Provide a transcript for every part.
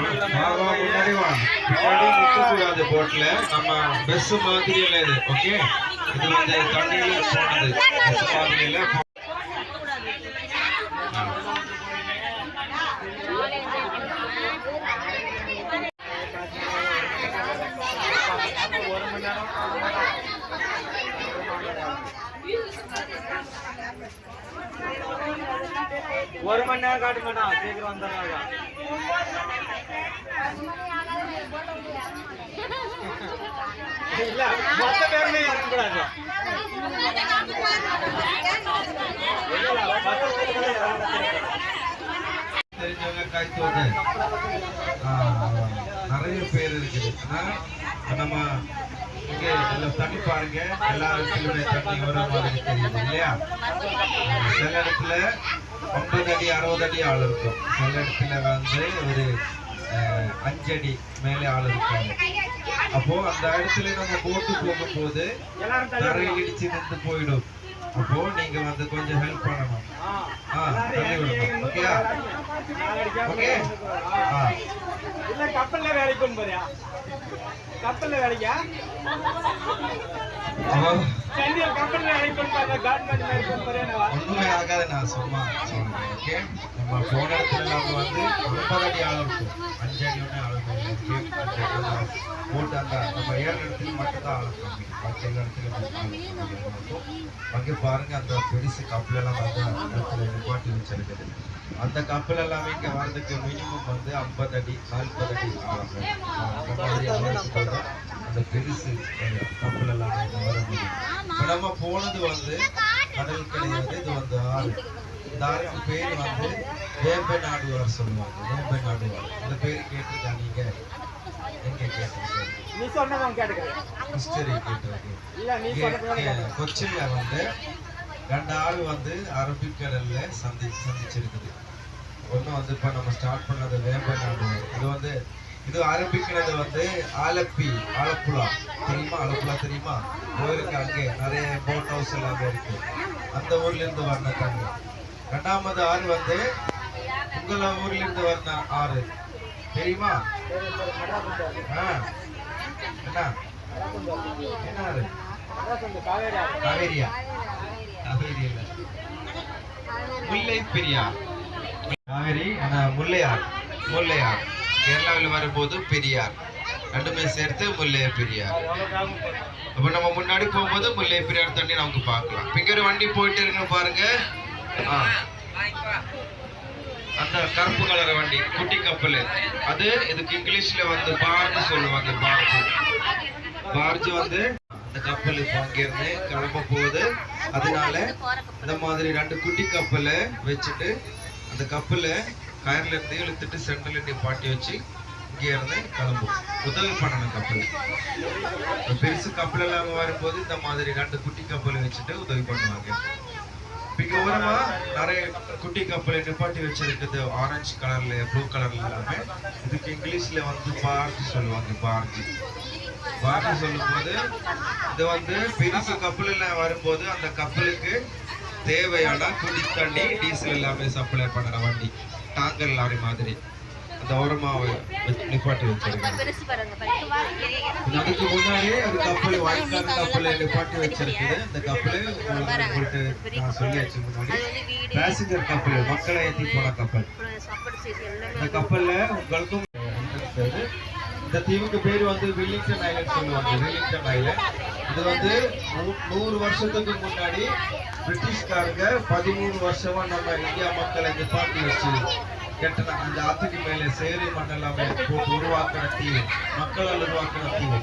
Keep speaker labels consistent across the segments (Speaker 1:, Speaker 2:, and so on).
Speaker 1: முன்னாடி வா. பின்னாடி நிற்கக்கூடாது போட்ல. நம்ம பஸ் மாதிரி இல்லை இது. ஓகே, இது வந்து தண்ணியில போனது. பஸ் மாதிரியில
Speaker 2: ஒரு மணி நேரம் காட்ட மாட்டான், சீக்கிரம் வந்துடுறாங்க. இல்ல மொத்த பேருமே இறங்கக்கூடாது.
Speaker 1: தெரிஞ்சவங்க காய்ச்சோடு நிறைய பேர் இருக்குது. நம்ம இங்க எல்லாம் தண்ணி பாருங்க, எல்லா இடத்துலயுமே தண்ணி வர மாதிரி தெரியுது இல்லையா? சில இடத்துல 50 அடி 60 அடி ஆள் இருக்கும், சில இடத்துல வந்து ஒரு 5 அடி மேலே ஆள் இருக்காங்க. அப்போ அந்த இடத்துல நம்ம போட்டு போகும்போது நிறைய இடிச்சு நின்று போயிடும். அப்போ நீங்க வந்து கொஞ்சம் ஹெல்ப் பண்ணணும். தண்ணி விடணும். ஓகேயா? ஓகே.
Speaker 2: இல்ல கப்பல்ல வேலைக்கு போறியா? கப்பல்ல வேலைக்கா? சென்னையில் கப்பல்ல வேலைக்கு போறாங்க. கவர்மெண்ட் வேலைக்கு போறியா?
Speaker 1: ஒண்ணுமே ஆகாது, நான் சும்மா சொல்றேன். ஓகே, நம்ம போன இடத்துல நம்ம வந்து 50 அடி ஆள் இருக்கும், 5 அடி ஒண்ணு ஆள் இருக்கும். போட்டு அந்த நம்ம ஏழு இடத்துல மட்டும்தான் ஆள் இருக்கும். மற்ற இடத்துல அங்கே பாருங்க, அந்த பெருசு கப்பல் எல்லாம் வந்து இடத்துல நிப்பாட்டி வச்சிருக்குது. அந்த கப்பல் எல்லாமே இங்க வர்றதுக்கு மினிமம் வந்து 50 அடி 40 அடி ஆகும். அந்த பெருசு கப்பல் எல்லாமே இங்க வர முடியும். இப்ப நம்ம போனது வந்து கடல் கிடையாது, இது வந்து ஆறு. இந்த ஆறுக்கு பேர் வந்து வேம்பநாடுவார் சொல்லுவாங்க. வேம்பநாடுவார் இந்த பேரு கேட்டிருக்கா நீங்க? எங்க கேட்டிருக்கீங்க?
Speaker 2: நீ சொன்னதான் கேட்டுக்கிறேன்.
Speaker 1: ஹிஸ்டரி கேட்டிருக்கேன். கொச்சின்ல வந்து 2 ஆறு வந்து அரபிக்கடல்ல சந்திச்சிருக்குது. ஒன்றும் வந்து இப்போ நம்ம ஸ்டார்ட் பண்ணது வேம்பநாடுவார். இது வந்து இது ஆரம்பிக்கிறது வந்து ஆலப்புழா தெரியுமா? ஆலப்புழா தெரியுமா? கோயிலுக்கு அங்கே நிறைய போட் ஹவுஸ் எல்லாமே இருக்கு. அந்த ஊர்ல இருந்து வர்ற தண்ணி. 2வது ஆறு வந்து உங்கள ஊர்ல இருந்து வர்ற ஆறு தெரியுமா? என்ன என்ன ஆறு? காவேரியா? காவேரி இல்ல, முல்லை பெரியார். காவேரி ஆனா முல்லையார். முல்லையார் கேரளாவில் வரும்போது பெரியார், ரெண்டுமே சேர்த்து முல்லை பெரியார். அப்ப நம்ம முன்னாடி போகும்போது முல்லை பெரியார் தண்ணி நமக்கு பார்க்கலாம். இங்க ஒரு வண்டி போயிட்டு இருக்கு பாருங்க. அந்த கருப்பு கலர் வண்டி குட்டி கப்பல், அது இதுக்கு இங்கிலீஷ்ல வந்து பார்ஜ் சொல்லுவாங்க. பார்ஜ் வந்து அந்த கப்பல் இப்போ அங்கிருந்து கிளம்ப போகுது. அதனால இந்த மாதிரி 2 குட்டி கப்பலை வச்சுட்டு அந்த கப்பலை கயர்ல இருந்து இழுத்துட்டு சென்ட்ரல் நிப்பாட்டி வச்சு இங்கே இருந்து கிளம்பும். உதவி பண்ணணும் கப்பல். பெருசு கப்பல் எல்லாம் வரும்போது இந்த மாதிரி 2 குட்டி கப்பலை வச்சுட்டு உதவி பண்ணுவாங்க. இங்க ஓரமா நிறைய குட்டி கப்பலை நிப்பாட்டி வச்சிருக்குது, ஆரஞ்சு கலர்ல ப்ளூ கலர்ல எல்லாமே. இதுக்கு இங்கிலீஷ்ல வந்து பார்ஜ் சொல்லுவாங்க. பார்ஜ் சொல்லும் போது இது வந்து பெருசு கப்பல் எல்லாம் வரும்போது அந்த கப்பலுக்கு தேவையான குடி தண்ணி டீசல் எல்லாமே சப்ளை பண்ணுற வண்டி, டாங்கர் லாரி மாதிரி அந்த ஓரமாக நிப்பாட்டி வச்சிருக்காங்க. அதுக்கு முன்னாடியே அது கப்பல் வாய்க்கால் கப்பலை நிப்பாட்டி வச்சிருக்குது. இந்த கப்பல் உங்களுக்கு நான் சொல்லியாச்சு முன்னாடி, பேசஞ்சர் கப்பல், மக்களை ஏற்றி போன கப்பல். இந்த கப்பல்ல உங்களுக்கும் இந்த தீவுக்கு பேர் வந்து வெல்லிங்டன் ஐலண்ட் சொல்லுவாங்க. வெல்லிங்டன் ஐலண்ட் இது வந்து 100 வருஷத்துக்கு முன்னாடி பிரிட்டிஷ்காரங்க 13 வருஷமா நம்ம இந்தியா மக்களை நிப்பாட்டி வச்சு கெட்டன அந்த ஆத்துக்கு மேலே சேரி மண் எல்லாமே போட்டு உருவாக்கின தீவு, மக்களால் உருவாக்கின தீவு.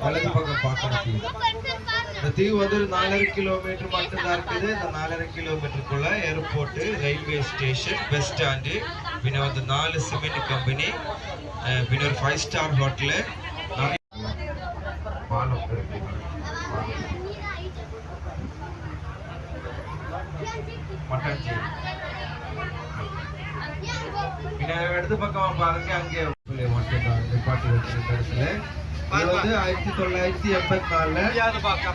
Speaker 1: வலது பக்கம் பார்க்கிற தீவு. இந்த தீவு வந்து 4.5 கிலோமீட்டர் மட்டும்தான் இருக்குது. இந்த 4.5 கிலோமீட்டருக்குள்ள airport, railway station, bus stand, பின்ன வந்து 4 சிமெண்ட் கம்பெனி, பின்ன ஒரு 5 ஸ்டார் ஹோட்டலு, பாலம் இருக்கு. மட்டாஞ்சி பின்ன இடது பக்கம் பாருங்க, அங்கே கப்பலை மட்டும் தான் நிப்பாட்டி வச்சிருக்க இடத்துல. இது வந்து 1984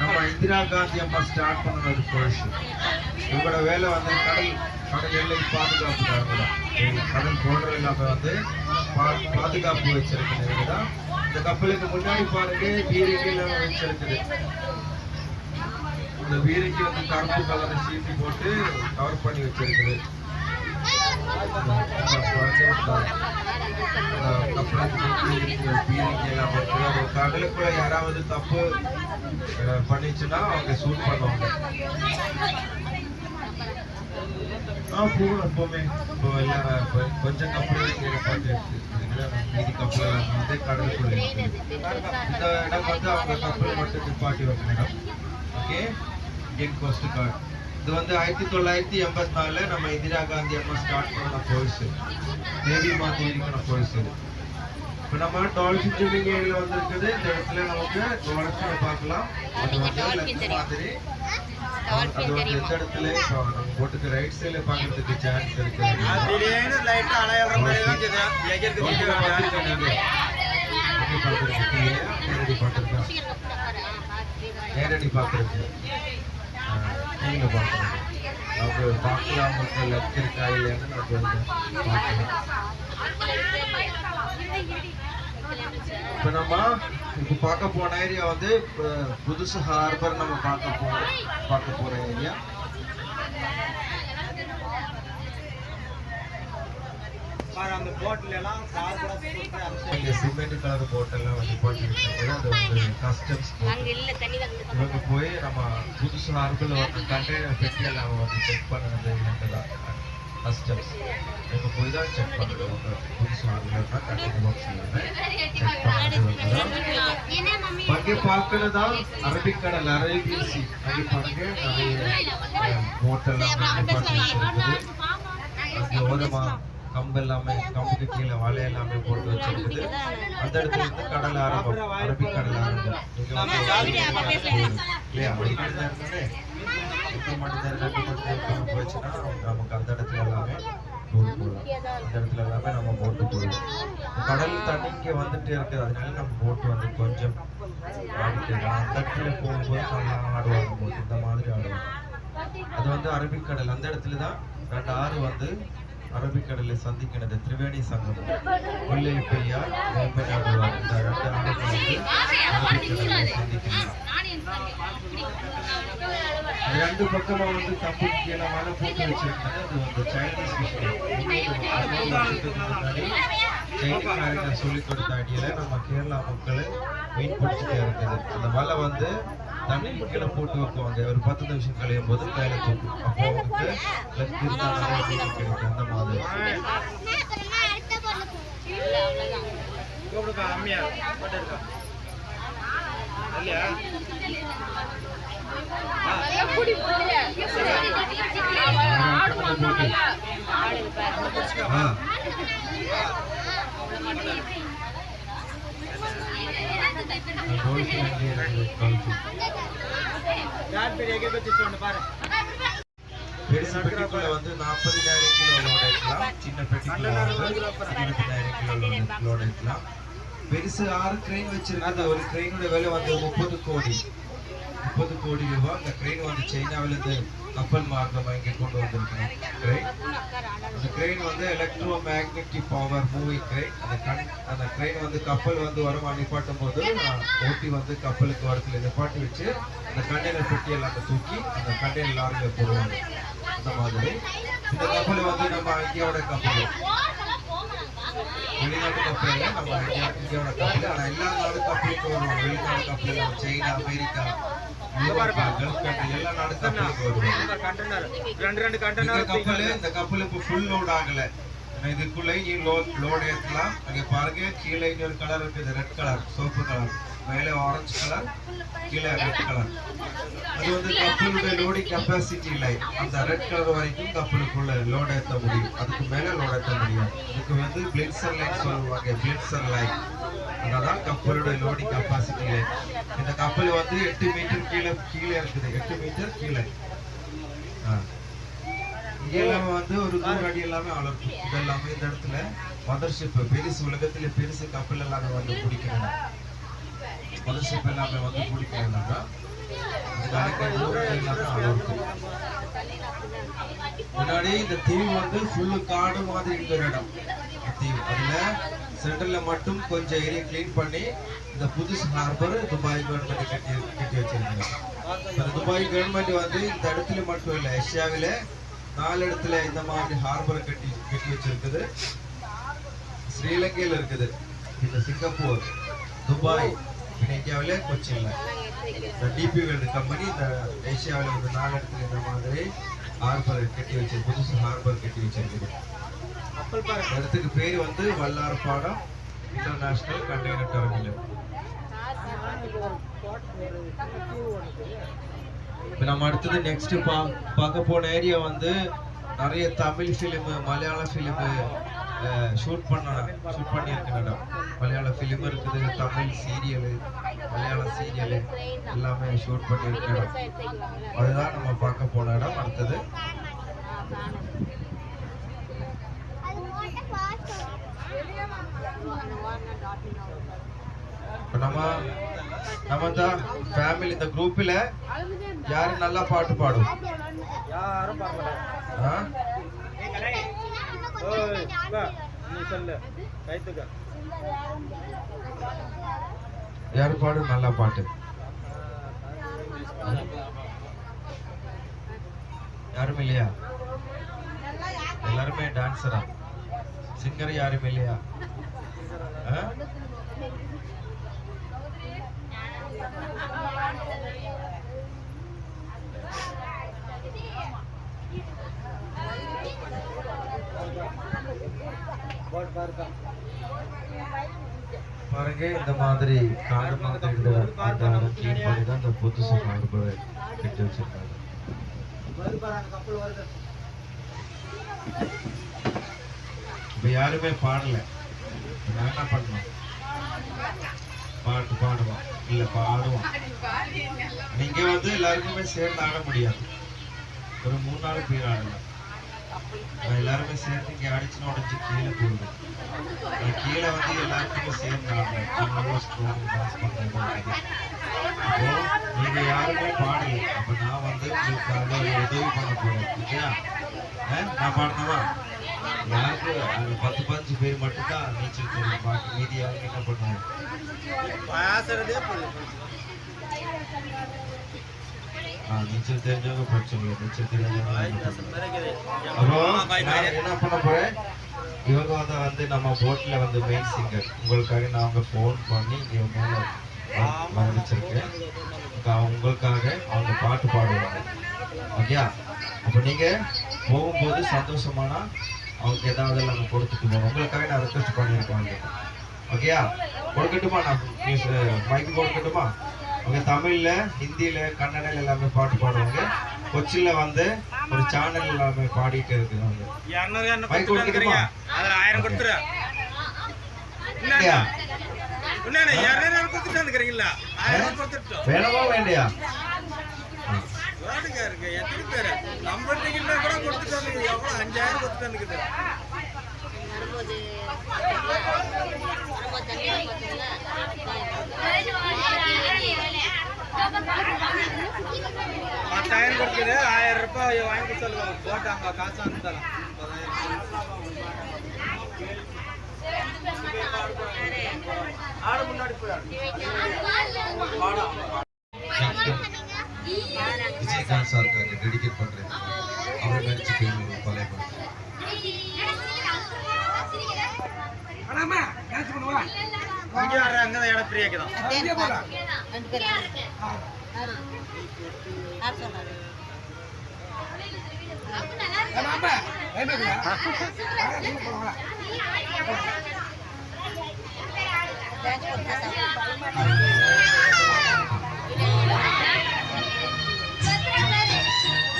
Speaker 1: நம்ம இந்திரா காந்தி அம்மா ஸ்டார்ட் பண்ண ஒரு கோஷம். இவங்களோட வேலை வந்து கடல் எல்லை பாதுகாப்பு தான். கடல் போர்டர் இல்லாம வந்து பாதுகாப்பு வச்சிருக்கிறது தான். இந்த கப்பலுக்கு முன்னாடி பாருங்க பீரங்கி எல்லாம் வச்சிருக்குது. இந்த பீரங்கி வந்து கருப்பு கலர் சீட்டி போட்டு கவர் பண்ணி வச்சிருக்குது. கடலுக்குள்ள யாராவது தப்பு பண்ணிச்சுன்னா அவங்க சூட் பண்ணுவாங்க. போகணும் எப்பவுமே. இப்போ எல்லாம் கொஞ்சம் கப்பல் மீதி கப்பல் வந்து கடலுக்குள்ள இருக்குது. இந்த இடம் வந்து அவங்க கப்பல் மட்டும் நிப்பாட்டி வைக்கிற இடம். Okay, Indian cost card. இது வந்து 1984 நம்ம இந்திரா காந்தி அம்மா ஸ்டார்ட் பண்ண கோர்ஸ். தேவி மாதிரி இருக்கிற கோர்ஸ் இது. இப்போ நம்ம டால்ஃபின் ஸ்விமிங் ஏரியாவில் வந்திருக்குது. இந்த இடத்துல நமக்கு டால்ஃபினை பார்க்கலாம். அது வந்து லெஃப்ட் மாதிரி. அது வந்து எந்த இடத்துல இப்போ நம்ம போட்டுக்கு ரைட் சைடில் பார்க்கறதுக்கு சான்ஸ் இருக்குது. நேரடி பார்க்கறது நீங்க பார்க்கணும். நம்ம பார்க்கலாம் லெஃப்ட் இருக்கா இல்லையான்னு நம்ம பார்க்கலாம். இப்போ நம்ம இப்போ பார்க்க போன ஏரியா வந்து புதுசு ஹார்பர் நம்ம பார்க்க போற ஏரியா.
Speaker 2: அந்த போட்ல எல்லாம்
Speaker 1: சிமெண்ட் கலர் போட் எல்லாம் வந்து போட்டு அது வந்து கஸ்டம்ஸ் போட். இவங்க போய் நம்ம புதுசு ஹார்பர்ல வந்து கண்டெய்னர் பெட்டி எல்லாம் வந்து செக் பண்ணது கஸ்டம்ஸ். இவங்க போய் தான் செக் பண்ணுறவங்க புதுசு ஹார்பர்ல தான் கண்டெய்னர் பாக்ஸ் எல்லாமே செக் பண்ணது. அங்கே பார்க்கறதா அரபிக்கடல் அரேபியன் சி. அங்கே பாருங்க நிறைய போட் எல்லாம் அங்கே ஓரமா கம்பு எல்லாமே கம்புக்கு கீழே வலை எல்லாமே போட்டு வச்சிருக்குது. அந்த இடத்துல இருந்து கடல் ஆரம்பம், அரபிக்கடல் ஆரம்பம். இங்க வந்து இல்லையா இருந்தாருன்னு 2 மணி நேரம் போச்சுன்னா நமக்கு அந்த இடத்துல எல்லாமே போட்டு போடலாம். அந்த இடத்துல எல்லாமே நம்ம போட்டு போடலாம். கடல் தண்ணி இங்கே வந்துட்டே இருக்குது. அதனால நம்ம போட்டு வந்து கொஞ்சம் ஆடிக்கலாம். அந்த இடத்துல போகும்போது நல்லா ஆடுவாங்க போட்டு. இந்த மாதிரி ஆடுவாங்க. அது வந்து அரபிக்கடல். அந்த இடத்துல தான் 2 ஆறு வந்து அரபிக்கடலை சந்திக்கிறது. திரிவேணி சங்கமம், முல்லை பெரியார், வேம்பநாடு. இந்த 2 ஆறுகள் வந்து அரபிக்கடலை சந்திக்கிறது. 2 பக்கமா வந்து கம்பு கீழே மழை போட்டு வச்சிருக்காங்க. அது வந்து சைனீஸ் விஷயம். சைனீஸ்காரங்க சொல்லிக் கொடுத்த அடியில நம்ம கேரளா மக்களை மீன் பிடிச்சிட்டே இருக்குது. அந்த வலை வந்து தண்ணி கீழே போட்டு வைக்குவாங்க. ஒரு 10 நிமிஷம் கழியும் போது மேலே தூக்கும். அப்போ அவங்களுக்கு கிடைக்கும். அந்த மாதிரி பெருசு பெட்டிக்குள்ள வந்து 40,000 கிலோ லோட் எடுக்கலாம். சின்ன பெட்டிக்குள்ள வந்து 20,000 கிலோ லோட் எடுக்கலாம். பெருசு 6 கிரெயின் வச்சிருக்காங்க. ஒரு கிரெயினோட விலை வந்து 30 கோடி ரூபாய். அந்த கிரெயின் வந்து சைனாவிலிருந்து கப்பல் மார்க்கமா இங்கே கொண்டு வந்திருக்கணும் கிரெயின். அந்த கிரெயின் வந்து electro magnetic power moving grain. அந்த கிரெயின் வந்து கப்பல் வந்து வரமா நிப்பாட்டும் போது ஓட்டி வந்து கப்பலுக்கு வரத்துல நிப்பாட்டி வச்சு அந்த கண்டெய்னர் பெட்டி எல்லாம் தூக்கி அந்த கண்டெய்னர் லாரியில போடுவாங்க. அந்த மாதிரி இந்த கப்பல் வந்து நம்ம இந்தியாவோட கப்பல், வெளிநாட்டு கப்பல் நம்ம இந்தியாவோட கப்பல். ஆனா எல்லா நாடு கப்பலுக்கு வருவாங்க. வெளிநாடு கப்பல் சைனா, அமெரிக்கா, கல்ஃப் கண்ட்ரி எல்லா நாடு கப்பலுக்கு வருவாங்க. இந்த கப்பல் இப்போ ஃபுல் லோட் ஆகல. இதுக்குள்ள லோட் ஏற்றலாம். அங்கே பாருங்க கீழே இன்னொரு கலர் இருக்குது. Red colour, soap colour. மேலே ஆரஞ்சு கலர், கீழே ரெட் கலர். அது வந்து கப்பலுடைய லோடிங் கெப்பாசிட்டி இல்லை. அந்த ரெட் கலர் வரைக்கும் கப்பலுக்குள்ள லோட் ஏற்ற முடியும். அதுக்கு மேலே லோட் ஏற்ற முடியும். இதுக்கு வந்து பிளிட்சர் லைன் சொல்லுவாங்க. பிளிட்சர் லைன் அதான் கப்பலுடைய லோடிங் கெப்பாசிட்டி லைன். இந்த கப்பல் வந்து 8 மீட்டர் கீழே இருக்குது. 8 மீட்டர் கீழே. இங்க எல்லாமே வந்து ஒரு 100 அடி எல்லாமே அளக்கும். இதெல்லாமே இந்த இடத்துல மதர்ஷிப் பெருசு உலகத்திலே பெருசு கப்பல் எல்லாமே வந்து பிடிக்கிறாங்க. மதர்ஷிப் எல்லாமே வந்து பிடிக்கிறாங்க. இதுக்கு 100 அடி எல்லாமே அளக்கும். முன்னாடி இந்த தீவு வந்து ஃபுல்லு காடு மாதிரி இருக்கிற இடம் தீவு. அதுல சென்டர்ல மட்டும் கொஞ்சம் ஏரியா கிளீன் பண்ணி இந்த புதுசு ஹார்பர் துபாய் கவர்மெண்ட் கட்டி வச்சிருக்காங்க. துபாய் கவர்மெண்ட் வந்து இந்த இடத்துல மட்டும் இல்லை, ஏசியாவில 4 இடத்துல இந்த மாதிரி ஹார்பர் கட்டி வச்சிருக்குது. ஸ்ரீலங்கையில் இருக்குது, இந்த சிங்கப்பூர், துபாய், இந்தியாவில கொச்சின்ல. இந்த டிபி வேர்ல்டு கம்பெனி இந்த ஏசியாவில் வந்து 4 இடத்துல இந்த மாதிரி ஹார்பர் கட்டி வச்சிருக்கு, புதுசு ஹார்பர் கட்டி வச்சிருக்குது. இடத்துக்கு பேர் வந்து வல்லார்பாடம் இன்டர்நேஷனல் கண்டெய்னர் டெர்மினல். இப்போ நம்ம அடுத்தது நெக்ஸ்ட் பார்க்க போன ஏரியா வந்து நிறைய தமிழ் ஃபிலிமு, மலையாள ஃபிலிமு ஷூட் பண்ணியிருக்க இடம். மலையாள ஃபிலிம் இருக்குது, தமிழ் சீரியலு, மலையாள சீரியலு எல்லாமே ஷூட் பண்ணியிருக்க இடம். அதுதான் நம்ம பார்க்க போன இடம். அடுத்தது நம்ம தான் ஃபேமிலி இந்த குரூப்ல யாரு நல்லா பாட்டு பாடும்?
Speaker 2: யாரும் பார்க்கல. நீ சொல்லு கைத்துக்க.
Speaker 1: யாரு பாடும் நல்லா பாட்டு? யாரும் இல்லையா? எல்லாருமே டான்ஸரா? சிங்கர் யாரும் இல்லையா? பாருங்க, இந்த மாதிரி காடு மாதிரி கிளீன் பண்ணி தான் இந்த புதுசு காடு கட்டி வச்சிருக்காங்க. இப்ப யாருமே பாடல, நான் என்ன பண்ணணும்? பாட்டு பாடுவோம் இல்ல பாடுவோம். நீங்க வந்து எல்லாருக்குமே சேர்ந்து ஆட முடியாது, ஒரு 3-4 பேர் ஆடலாம். எல்லாருமே சேர்ந்து இங்க அடிச்சுன்னு உடச்சு கீழே போடுவோம். கீழே வந்து எல்லாருக்குமே சேர்ந்து ஆடலாம். டான்ஸ் பண்றது. அப்போ நீங்க யாருமே பாடல, அப்ப நான் வந்து உங்களுக்காக உதவி பண்ண போறேன். ஓகேயா? நான் பாடினவா? யாருக்கு 10-15 பேர் மட்டும்தான் நீச்சல் தெரியும், பாக்கி மீதி யாரும் என்ன பண்ணுவாங்க? நீச்சல் தெரிஞ்சவங்க பிரச்சனை, நீச்சல் தெரியாதவங்க என்ன பண்ண போறேன்? இவங்க வந்து நம்ம போட்ல வந்து மெயின் சிங்கர். உங்களுக்காக நாங்க போன் பண்ணி இங்க மேல வச்சிருக்கேன். உங்களுக்காக அவங்க பாட்டு பாடுவாங்க. ஓகே? அப்ப நீங்க போகும்போது சந்தோஷமானா அவங்க ஏதாவது நம்ம கொடுத்துட்டு போவோம். உங்களுக்காக நான் ரெக்வெஸ்ட் பண்ணியிருக்கேன். ஓகேயா? கொடுக்கட்டுமா? நான் மைக்கு கொடுக்கட்டுமா? அவங்க தமிழ்ல, ஹிந்தியில, கன்னடையில எல்லாமே பாட்டு பாடுவாங்க. கொச்சின்ல வந்து ஒரு சேனல் எல்லாமே பாடிட்டு இருக்குறாங்க. மைக் கொடுக்கட்டுமா?
Speaker 2: அதுல 1000 கொடுத்துரு.
Speaker 1: இல்லையா? வேணவா வேண்டியா?
Speaker 2: எத்தனை பேரு நம்பர் கூட கொடுத்துட்டாங்க. எவ்வளவு 5000 கொடுத்துட்டாங்க. $10,000 கொடுக்குது. 1000 ரூபாய் வாங்கி சொல்லுவாங்க. போட்டாங்க காசு அனுப்பிட்டாங்க. ஆடு முன்னாடி
Speaker 1: விஜயகாந்த் சாருக்கு டெடிகேட் பண்றேன். அவர் நடிச்ச film பழைய படம்.
Speaker 2: இங்க வர அங்க இடம் பிரியாக்குதான்.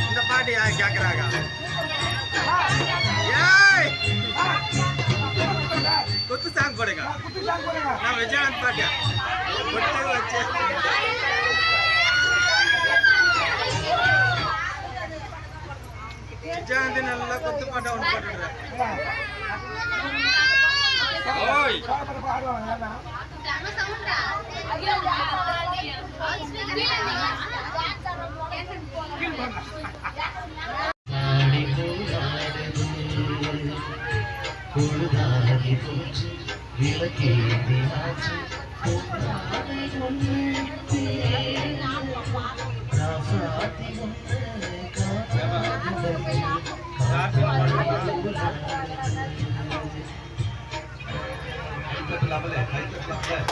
Speaker 2: இந்த பாட்டு யார் கேக்குறாங்க? குத்து சாங் போடுங்க. நான் விஜயகாந்த் பாட்டு குத்து வச்சு விஜயாந்தி நல்லா கொத்து பாட்டா ஒன்று போட்டுடுறேன். ஓய் அதுக்கே கை தட்ட மாட்டாங்க.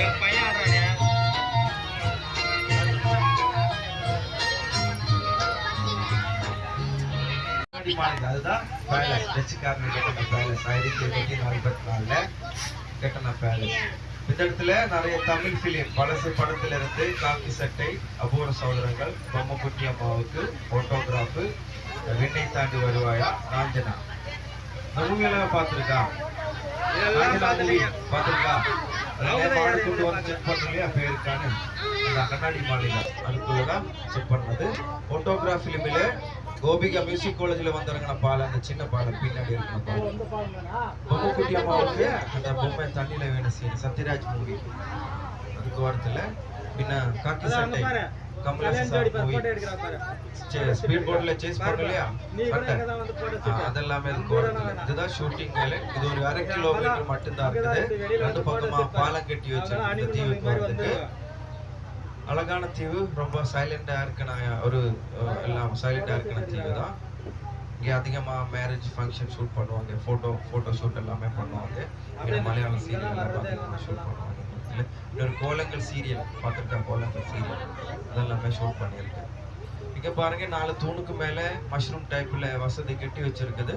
Speaker 2: என் பையன் ஆடுறாங்க.
Speaker 1: அதுதான் பேலஸ், டச்சுக்காரன் கட்டின பேலஸ் 1944 கட்டின பேலஸ். இந்த இடத்துல நிறைய தமிழ் பிலிம் பழசு படத்துல இருந்து காக்கி சட்டை, அபூர்வ சகோதரங்கள், பொம்மக்குட்டி அம்மாவுக்கு போட்டோகிராஃப், விண்ணை தாண்டி வருவாயா, காஞ்சனா இந்த மூவியெல்லாம் பார்த்துருக்கா? பார்த்துருக்கா? கொண்டு வந்து செக் பண்ணுங்க பேருக்கான அந்த கண்ணாடி மாளிகை அதுக்குள்ளதான் செக் பண்ணது. போட்டோகிராஃப் பிலிமில கோபிகா மியூசிக் காலேஜ்ல வந்திறங்கின பாலம், அந்த சின்ன பாலம் பின்னாடி இருக்கிற பாலம். பொம்மக்குட்டி அம்மாவுக்கு அந்த பொம்மை தண்ணியில வேணும் சீன் சத்யராஜ் மூவி. அதுக்கு வாரத்துல பின்ன காக்கி சட்டை கமலஹாசன் மூவி, ஸ்பீட் போர்ட்ல சேஸ் பண்ணலையா சட்டை, அதெல்லாமே அதுக்கு வாரத்துல. இதுதான் ஷூட்டிங் வேலை. இது ஒரு 1/2 கிலோமீட்டர் மட்டும்தான் இருக்குது. 2 பக்கமா பாலம் கட்டி வச்சிருக்கு இந்த தீவுக்கு வரதுக்கு. அழகான தீவு, ரொம்ப சைலண்டா இருக்குன ஒரு எல்லாம் சைலண்டா இருக்குன தீவு தான். இங்கே அதிகமா மேரேஜ் ஃபங்க்ஷன் ஷூட் பண்ணுவாங்க, போட்டோ ஷூட் எல்லாமே பண்ணுவாங்க. இங்கே மலையாள சீரியல் எல்லாம் அதிகமாக ஷூட் பண்ணுவாங்க. இன்னொரு கோலங்கள் சீரியல் பார்த்துருக்கேன், கோலங்கள் சீரியல் அதெல்லாமே ஷூட் பண்ணியிருக்கேன். இங்க பாருங்க 4 தூணுக்கு மேல மஷ்ரூம் டைப்ல வசதி கட்டி வச்சிருக்குது.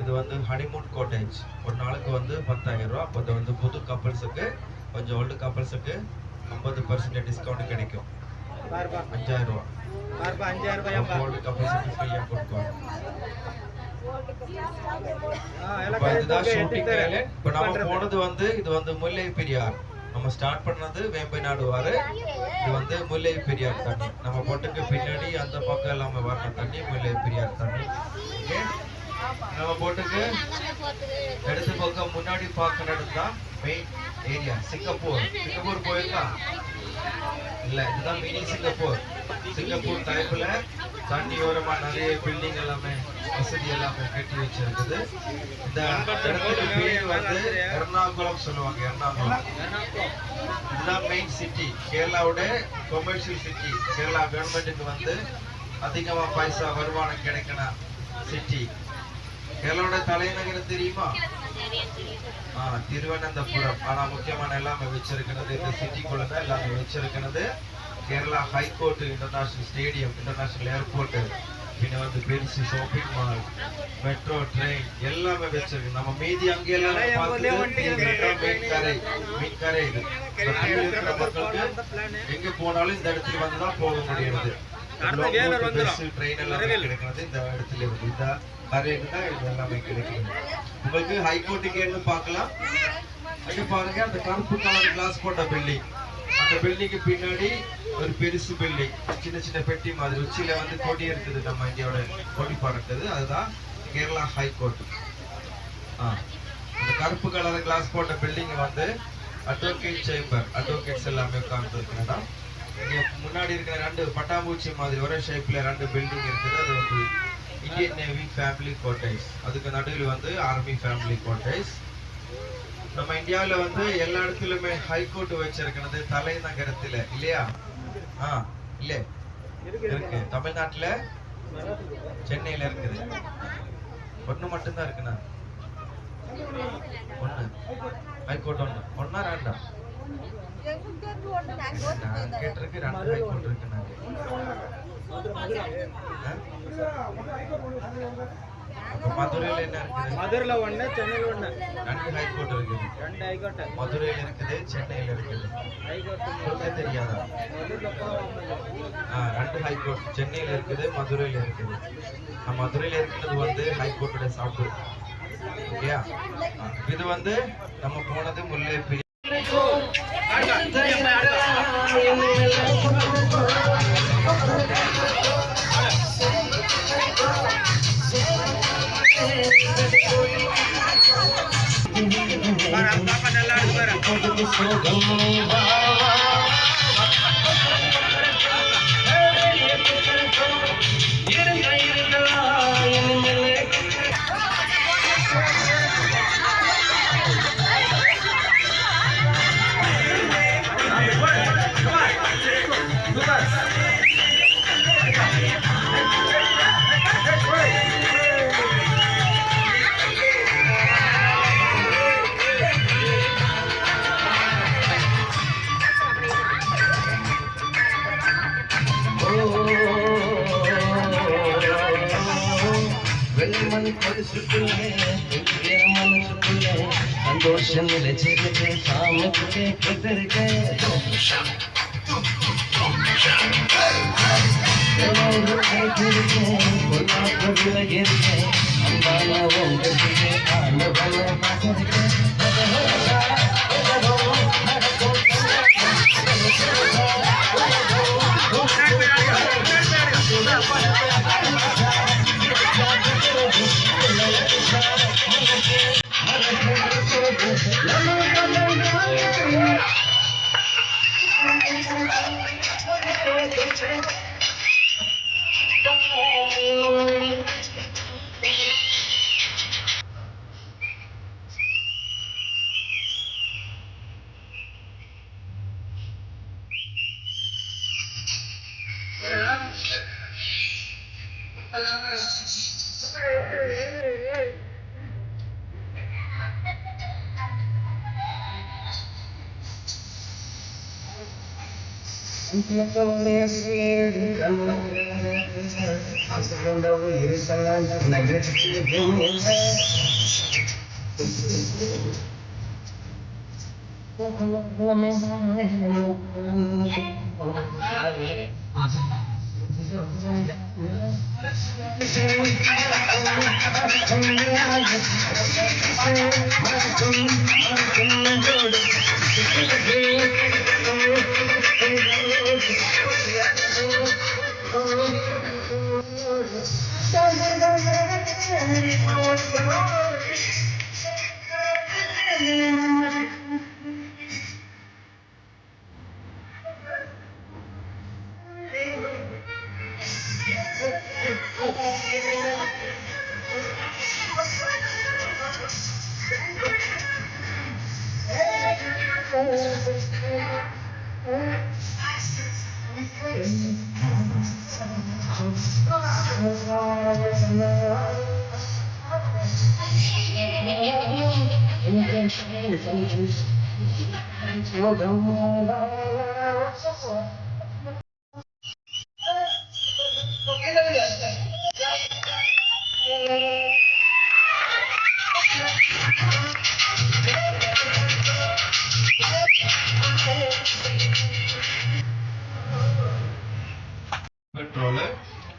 Speaker 1: இது வந்து ஹனிமூன் கோட்டேஜ். ஒரு நாளுக்கு வந்து 10,000 ரூபா. அப்போ இது வந்து புது கப்பல்ஸுக்கு, கொஞ்சம் ஓல்டு கப்பல்ஸுக்கு 50% டிஸ்கவுண்ட் கிடைக்கும். 5,000 ரூபா.
Speaker 2: 5,000 ரூபாய்
Speaker 1: ஓல்டு கப்பல்ஸுக்கு ஃப்ரீயா கொடுக்குவாங்க. இதுதான் ஷூட்டிங் வேலை. இப்போ நம்ம போனது வந்து இது வந்து முல்லை பெரியார். நம்ம ஸ்டார்ட் பண்ணது வேம்பை நாடு வாரு. இது வந்து முல்லை பெரியார் தண்ணி. நம்ம போட்டுக்கு பின்னாடி அந்த பக்கம் எல்லாமே வர்ற தண்ணி முல்லை பெரியார் தண்ணி. நம்ம போட்டுக்கு இடது பக்கம் முன்னாடி பார்க்கறது தான் மெயின் ஏரியா. சிங்கப்பூர் போயிருக்கா? இல்ல, இதுதான் மினி சிங்கப்பூர். சிங்கப்பூர் டைப்ல தண்ணி ஓரமா நிறைய பில்டிங் எல்லாமே வசதி எல்லாமே கட்டி வச்சிருக்குது. இந்த இடத்துக்கு பேர் வந்து எர்ணாகுளம் சொல்லுவாங்க. எர்ணாகுளம் இதுதான் மெயின் சிட்டி, கேரளாவோட கொமர்ஷியல் சிட்டி. கேரளா கவர்மெண்ட்டுக்கு வந்து அதிகமா பைசா வருமானம் கிடைக்கிற சிட்டி. கேரளாவோட தலைநகரம் தெரியுமா? திருவனந்தபுரம். ஆனா முக்கியமான எல்லாமே வச்சிருக்கிறது இந்த சிட்டிக்குள்ளதான் எல்லாமே வச்சிருக்கிறது. Kerala high court, international stadium, international airport, பின்ன வந்து பெருசு ஷாப்பிங் மால், மெட்ரோ ட்ரெயின் எல்லாமே வச்சிருக்கு. நம்ம மீதி அங்கே எல்லாம் மீன்கரை இது. இருக்கிற மக்களுக்கு எங்க போனாலும் இந்த இடத்துல வந்துதான் போக முடியாது. ட்ரெயின் எல்லாமே கிடைக்கிறது இந்த இடத்துல இருக்கு. இந்த கரையில தான் இது எல்லாமே கிடைக்கிறது. உங்களுக்கு ஹைகோர்ட்டுக்கு என்ன பார்க்கலாம். அங்க பாருங்க அந்த கருப்பு கலர் கிளாஸ் போட்ட பில்டிங். அந்த பில்டிங்க்கு பின்னாடி ஒரு பெருசு பில்டிங், சின்ன சின்ன பெட்டி மாதிரி. உச்சியில வந்து கொடி இருக்குது, நம்ம இந்தியாவோட கொடி பறக்குது. அதுதான் கேரளா ஹைகோர்ட். அந்த கருப்பு கலர் கிளாஸ் போட்ட பில்டிங் வந்து அட்வொகேட் சேம்பர். அட்வொகேட்ஸ் எல்லாமே உட்கார்ந்து இருக்கிறதா. இங்க முன்னாடி இருக்கிற 2 பட்டாம்பூச்சி மாதிரி ஒரே ஷேப்ல 2 பில்டிங் இருக்குது. அது வந்து இந்தியன் நேவி ஃபேமிலி கோட்டேஜ். அதுக்கு நடுவில் வந்து ஆர்மி ஃபேமிலி கோட்டேஜ். நம்ம இந்தியாவில வந்து எல்லா இடத்துலயுமே ஹைகோர்ட் வச்சிருக்கிறது தலைநகரத்துல இல்லையா? இல்ல இருக்கு. தமிழ்நாட்டுல சென்னையில இருக்குது. ஒண்ணு மட்டும்தான் இருக்குண்ணா. ஒண்ணு ஹைகோர்ட். ஒன்னா 2 நான் கேட்டிருக்கு. 2 ஹைகோர்ட் இருக்கு. அப்ப மதுரையில என்ன இருக்குது?
Speaker 2: மதுரையில ஒண்ணு, சென்னையில ஒண்ணு.
Speaker 1: 2 ஹைகோர்ட் இருக்குது.
Speaker 2: 2 ஹைகோர்ட்.
Speaker 1: மதுரையில இருக்குது, சென்னையில இருக்குது.
Speaker 2: ஹைகோர்ட்
Speaker 1: உங்களுக்கு தெரியாதா?
Speaker 2: மதுரையில போவாங்க.
Speaker 1: 2 ஹைகோர்ட் சென்னையில இருக்குது, மதுரையில இருக்குது. மதுரையில இருக்கிறது வந்து ஹைகோர்ட்டோட சாப்பிடு. ஓகேயா? இது வந்து நம்ம போனது முல்லைப்பெரி.
Speaker 2: பாப்பா நல்லா இருக்கு பாரு.
Speaker 3: சந்தோஷம் நிலைச்சிருக்கு சாமிக்கு கேட்க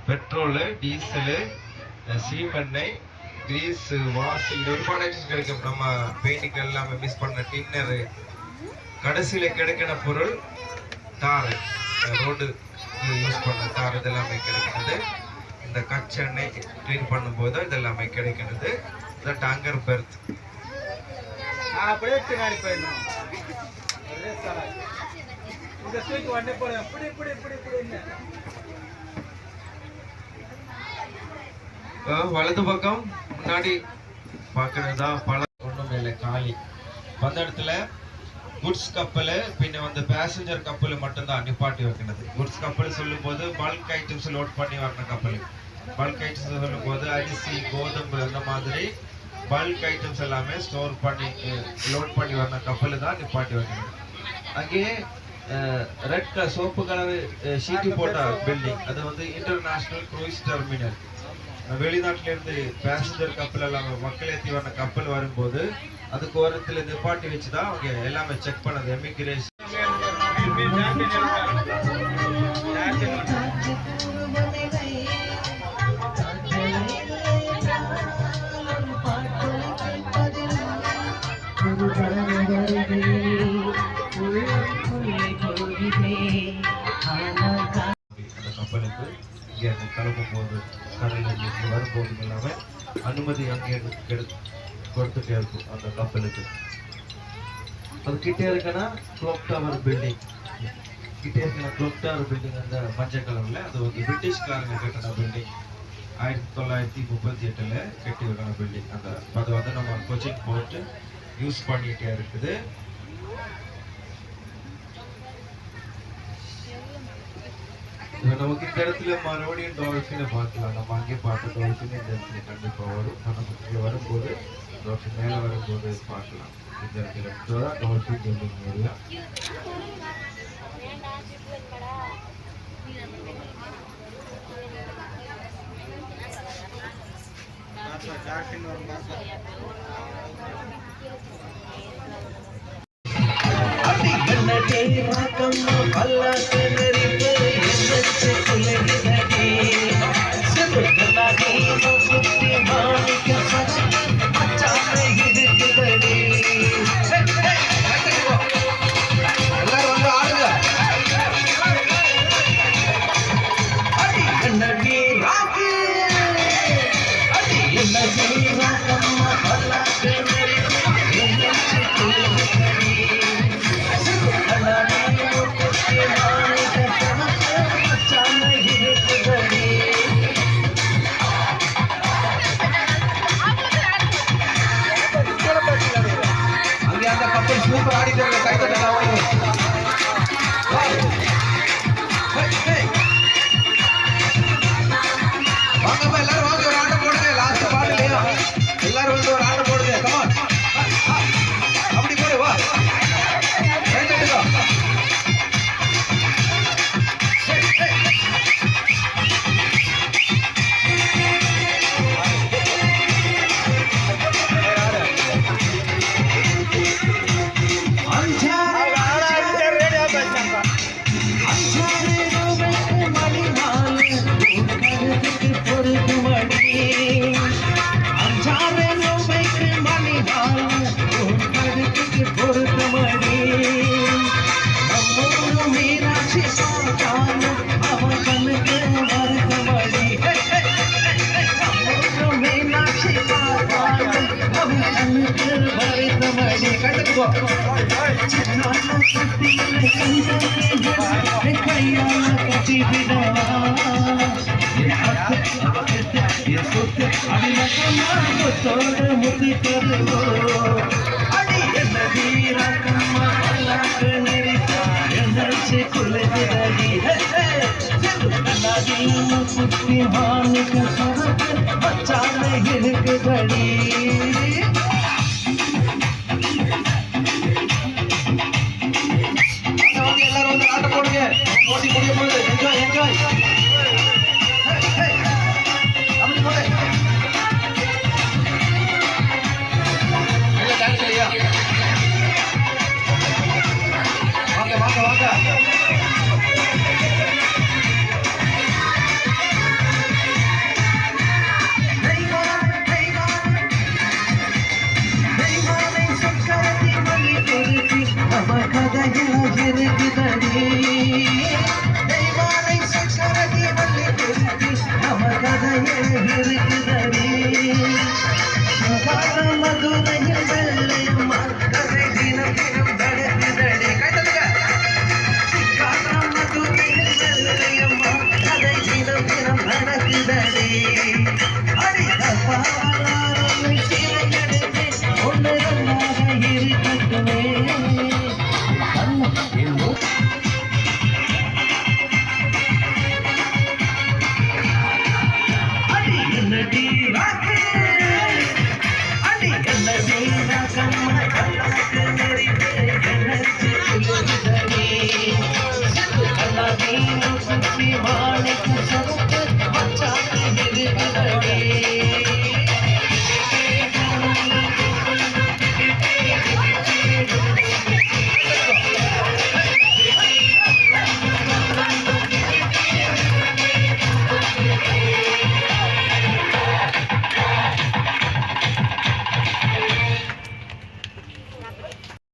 Speaker 1: பெட்ரோலு, டீசலு, சீமெண்ணெய், கிரீஸ், வாஷ், இது ஒரு ப்ராடக்ட்ஸ் கிடைக்கும். நம்ம பெயிண்டிங் எல்லாமே மிஸ் பண்ண டின்னரு, கடைசியில கிடைக்கிற பொருள் தார், ரோடு யூஸ் பண்ண தார், இதெல்லாமே கிடைக்கிறது. இந்த கச்செண்ணெய் க்ளீன் பண்ணும்போது இதெல்லாமே கிடைக்கிறது. இந்த டாங்கர் பெர்த்.
Speaker 2: அப்படியே பின்னாடி போயிடணும். இந்த தூக்கி உடனே போட இப்படி இப்படி இப்படி இப்படி.
Speaker 1: வலது பக்கம் முன்னாடி பார்க்கறதா பல ஒன்றும் இல்லை, காலி. வந்த இடத்துல குட்ஸ் கப்பல் பின்ன வந்து பேசஞ்சர் கப்பல் மட்டும்தான் நிப்பாட்டி வைக்கிறது. குட்ஸ் கப்பல் சொல்லும் போது பல்க் ஐட்டம்ஸ் லோட் பண்ணி வரணும் கப்பல். பல்க் ஐட்டம்ஸ் சொல்லும் போது அரிசி, கோதுமை, அந்த மாதிரி பல்க் ஐட்டம்ஸ் எல்லாமே ஸ்டோர் பண்ணி லோட் பண்ணி வரணும் கப்பல் தான் நிப்பாட்டி வைக்கிறது. அங்கே red colour soap colour sheet போட்ட பில்டிங், அது வந்து இன்டர்நேஷனல் க்ரூஸ் டெர்மினல். வெளிநாட்டுல இருந்து பேசஞ்சர் கப்பல் எல்லாம் மக்கள் ஏற்றி வர கப்பல் வரும்போது அதுக்கு ஓரத்துல நிப்பாட்டி வச்சுதான் அவங்க எல்லாமே செக் பண்ணது எமிகிரேஷன். அந்த கப்பலுக்கு இங்கே கிளம்பும் போது கடலில் இருந்து வரும்போது எல்லாமே அனுமதி அங்கே கொடுத்துட்டே இருக்கும் அந்த கப்பலுக்கு. அது கிட்டே இருக்குன்னா கிளாக் டவர் பில்டிங் கிட்டே இருக்கிற கிளாக் டவர் பில்டிங் அந்த மஞ்சள் கலர்ல அது வந்து பிரிட்டிஷ்காரங்க கட்டின பில்டிங் 1938 கட்டி வைக்கிற பில்டிங். அந்த அது வந்து நம்ம கொச்சின் போட்டு யூஸ் பண்ணிட்டே இருக்குது. நமக்கு இந்த இடத்துல மறுபடியும் டால்ஃபினை பார்க்கலாம். நம்ம அங்கே பார்த்த டால்ஃபின் இந்த இடத்துல கண்டிப்பாக வரும். நமக்கு இங்கே வரும்போது டால்ஃபின் மேலே வரும்போது பார்க்கலாம். இந்த இடத்துல டால்ஃபின் பில்டிங் ஏரியா. சூப்பர் ஆடிட்டர் கை தட்டலாம். வாங்கப்பா எல்லாரும் வாங்க, ஒரு ஆட்டம் போடுங்க. லாஸ்ட் பாட்டு இல்லையா, எல்லாரும் வந்து ஒரு ஆட்டம் போடுங்க. கமான் அப்படி போடு, வா கை தட்டுங்க. வாங்க வாங்க வாங்க.